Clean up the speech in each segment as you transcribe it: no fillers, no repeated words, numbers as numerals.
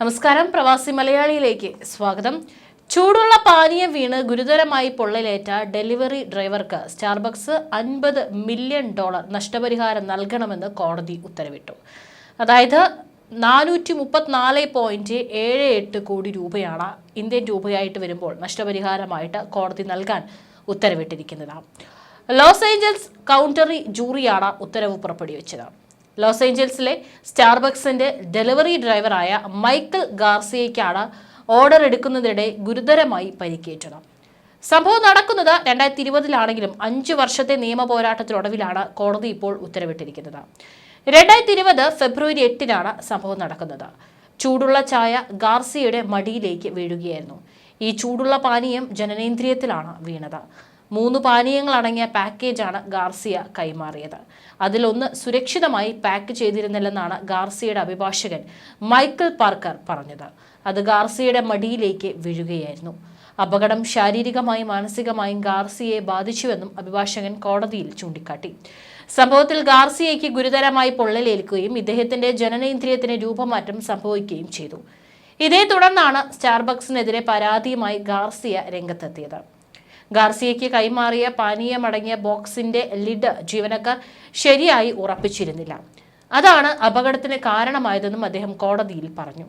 നമസ്കാരം, പ്രവാസി മലയാളിയിലേക്ക് സ്വാഗതം. ചൂടുള്ള പാനീയം വീണ് ഗുരുതരമായി പൊള്ളലേറ്റ ഡെലിവറി ഡ്രൈവർക്ക് സ്റ്റാർബക്സ് $50 മില്യൺ നഷ്ടപരിഹാരം നൽകണമെന്ന് കോടതി ഉത്തരവിട്ടു. അതായത് 434.78 കോടി രൂപയാണ് ഇന്ത്യൻ രൂപയായിട്ട് വരുമ്പോൾ നഷ്ടപരിഹാരമായിട്ട് കോടതി നൽകാൻ ഉത്തരവിട്ടിരിക്കുന്നത്. ലോസ് ഏഞ്ചൽസ് കൗണ്ടറി ജൂറിയാണ് ഉത്തരവ് പുറപ്പെടുവിച്ചത്. ലോസ് ഏഞ്ചൽസിലെ സ്റ്റാർബക്സിന്റെ ഡെലിവറി ഡ്രൈവറായ മൈക്കൽ ഗാർസിയയ്ക്കാണ് ഓർഡർ എടുക്കുന്നതിനിടെ ഗുരുതരമായി പരിക്കേറ്റത്. സംഭവം നടക്കുന്നത് 2020 5 വർഷത്തെ നിയമ പോരാട്ടത്തിനൊടുവിലാണ് കോടതി ഇപ്പോൾ ഉത്തരവിട്ടിരിക്കുന്നത്. 2020 ഫെബ്രുവരി 8 സംഭവം നടക്കുന്നത്. ചൂടുള്ള ചായ ഗാർസിയയുടെ മടിയിലേക്ക് വീഴുകയായിരുന്നു. ഈ ചൂടുള്ള പാനീയം ജനനേന്ദ്രിയത്തിലാണ് വീണത്. 3 പാനീയങ്ങൾ അടങ്ങിയ പാക്കേജാണ് ഗാർസിയ കൈമാറിയത്. അതിലൊന്ന് സുരക്ഷിതമായി പാക്ക് ചെയ്തിരുന്നില്ലെന്നാണ് ഗാർസിയയുടെ അഭിഭാഷകൻ മൈക്കൽ പാർക്കർ പറഞ്ഞത്. അത് ഗാർസിയയുടെ മടിയിലേക്ക് വീഴുകയായിരുന്നു. അപകടം ശാരീരികമായും മാനസികമായും ഗാർസിയയെ ബാധിച്ചുവെന്നും അഭിഭാഷകൻ കോടതിയിൽ ചൂണ്ടിക്കാട്ടി. സംഭവത്തിൽ ഗാർസിയയ്ക്ക് ഗുരുതരമായി പൊള്ളലേൽക്കുകയും ഇദ്ദേഹത്തിന്റെ ജനനേന്ദ്രിയത്തിന് രൂപമാറ്റം സംഭവിക്കുകയും ചെയ്തു. ഇതേ തുടർന്നാണ് സ്റ്റാർബക്സിനെതിരെ പരാതിയുമായി ഗാർസിയ രംഗത്തെത്തിയത്. ഗാർസിയയ്ക്ക് കൈമാറിയ പാനീയമടങ്ങിയ ബോക്സിന്റെ ലിഡ് ജീവനക്കാർ ശരിയായി ഉറപ്പിച്ചിരുന്നില്ല. അതാണ് അപകടത്തിന് കാരണമായതെന്നും അദ്ദേഹം കോടതിയിൽ പറഞ്ഞു.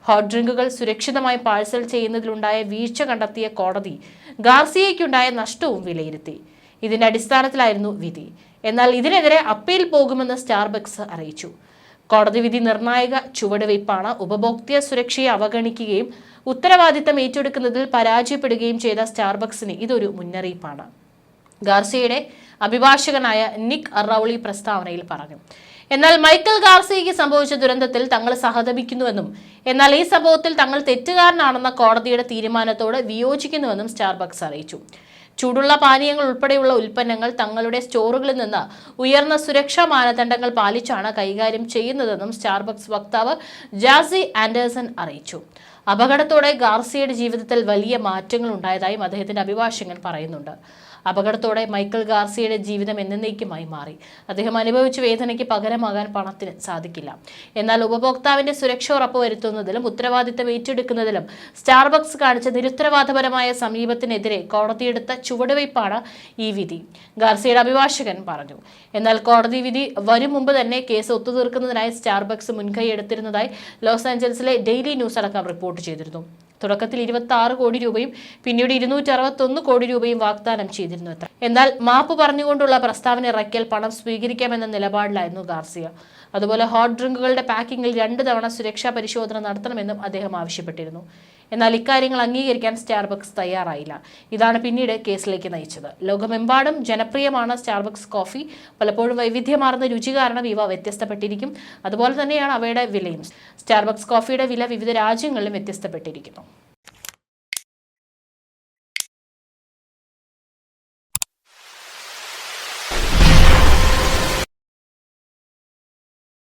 ഹോട്ട് ഡ്രിങ്കുകൾ സുരക്ഷിതമായി പാഴ്സൽ ചെയ്യുന്നതിലുണ്ടായ വീഴ്ച കണ്ടെത്തിയ കോടതി ഗാർസിയയ്ക്കുണ്ടായ നഷ്ടവും വിലയിരുത്തി. ഇതിന്റെ അടിസ്ഥാനത്തിലായിരുന്നു വിധി. എന്നാൽ ഇതിനെതിരെ അപ്പീൽ പോകുമെന്ന് സ്റ്റാർബക്സ് അറിയിച്ചു. കോടതി വിധി നിർണായക ചുവടുവയ്പ്പാണ്. ഉപഭോക്തൃ സുരക്ഷയെ അവഗണിക്കുകയും ഉത്തരവാദിത്തം ഏറ്റെടുക്കുന്നതിൽ പരാജയപ്പെടുകയും ചെയ്ത സ്റ്റാർബക്സിന് ഇതൊരു മുന്നറിയിപ്പാണ്. ഗാർസിയയുടെ അഭിഭാഷകനായ നിക് റൗളി പ്രസ്താവനയിൽ പറഞ്ഞു. എന്നാൽ മൈക്കൽ ഗാർസിയയ്ക്ക് സംഭവിച്ച ദുരന്തത്തിൽ തങ്ങൾ സഹതപിക്കുന്നുവെന്നും എന്നാൽ ഈ സംഭവത്തിൽ തങ്ങൾ തെറ്റുകാരനാണെന്ന കോടതിയുടെ തീരുമാനത്തോട് വിയോജിക്കുന്നുവെന്നും സ്റ്റാർബക്സ് അറിയിച്ചു. ചൂടുള്ള പാനീയങ്ങൾ ഉൾപ്പെടെയുള്ള ഉൽപ്പന്നങ്ങൾ തങ്ങളുടെ സ്റ്റോറുകളിൽ നിന്ന് ഉയർന്ന സുരക്ഷാ മാനദണ്ഡങ്ങൾ പാലിച്ചാണ് കൈകാര്യം ചെയ്യുന്നതെന്നും സ്റ്റാർബക്സ് വക്താവ് ജാസി ആൻഡേഴ്സൺ അറിയിച്ചു. അപകടത്തോടെ ഗാർസിയയുടെ ജീവിതത്തിൽ വലിയ മാറ്റങ്ങൾ ഉണ്ടായതായും അദ്ദേഹത്തിന്റെ അഭിഭാഷകൻ പറയുന്നുണ്ട്. അപകടത്തോടെ മൈക്കൽ ഗാർസിയയുടെ ജീവിതം എന്നേക്കുമായി മാറി. അദ്ദേഹം അനുഭവിച്ച വേദനയ്ക്ക് പകരമാകാൻ പണത്തിന് സാധിക്കില്ല. എന്നാൽ ഉപഭോക്താവിന്റെ സുരക്ഷ ഉറപ്പുവരുത്തുന്നതിലും ഉത്തരവാദിത്തം ഏറ്റെടുക്കുന്നതിലും സ്റ്റാർബക്സ് കാണിച്ച നിരുത്തരവാദപരമായ സമീപത്തിനെതിരെ കോടതിയെടുത്ത ചുവടുവയ്പ്പാണ് ഈ വിധി, ഗാർസിയയുടെ അഭിഭാഷകൻ പറഞ്ഞു. എന്നാൽ കോടതി വിധി വരും മുമ്പ് തന്നെ കേസ് ഒത്തുതീർക്കുന്നതിനായി സ്റ്റാർബക്സ് മുൻകൈ എടുത്തിരുന്നതായി ലോസ് ആഞ്ചൽസിലെ ഡെയിലി ന്യൂസ് അടക്കം റിപ്പോർട്ട് ചെയ്തിരുന്നു. തുടക്കത്തിൽ 26 കോടി രൂപയും പിന്നീട് 261 കോടി രൂപയും വാഗ്ദാനം ചെയ്തിരുന്നു. എന്നാൽ മാപ്പ് പറഞ്ഞുകൊണ്ടുള്ള പ്രസ്താവന ഇറക്കിയാൽ പണം സ്വീകരിക്കാമെന്ന നിലപാടിലായിരുന്നു ഗാർസിയ. അതുപോലെ ഹോട്ട് ഡ്രിങ്കുകളുടെ പാക്കിങ്ങിൽ 2 തവണ സുരക്ഷാ പരിശോധന നടത്തണമെന്നും അദ്ദേഹം ആവശ്യപ്പെട്ടിരുന്നു. എന്നാൽ ഇക്കാര്യങ്ങൾ അംഗീകരിക്കാൻ സ്റ്റാർബക്സ് തയ്യാറായില്ല. ഇതാണ് പിന്നീട് കേസിലേക്ക് നയിച്ചത്. ലോകമെമ്പാടും ജനപ്രിയമാണ് സ്റ്റാർബക്സ് കോഫി. പലപ്പോഴും വൈവിധ്യമാർന്ന രുചി കാരണം ഇവ വ്യത്യസ്തപ്പെട്ടിരിക്കും. അതുപോലെ തന്നെയാണ് അവയുടെ വിലയും. സ്റ്റാർബക്സ് കോഫിയുടെ വില വിവിധ രാജ്യങ്ങളിലും വ്യത്യസ്തപ്പെട്ടിരിക്കുന്നു.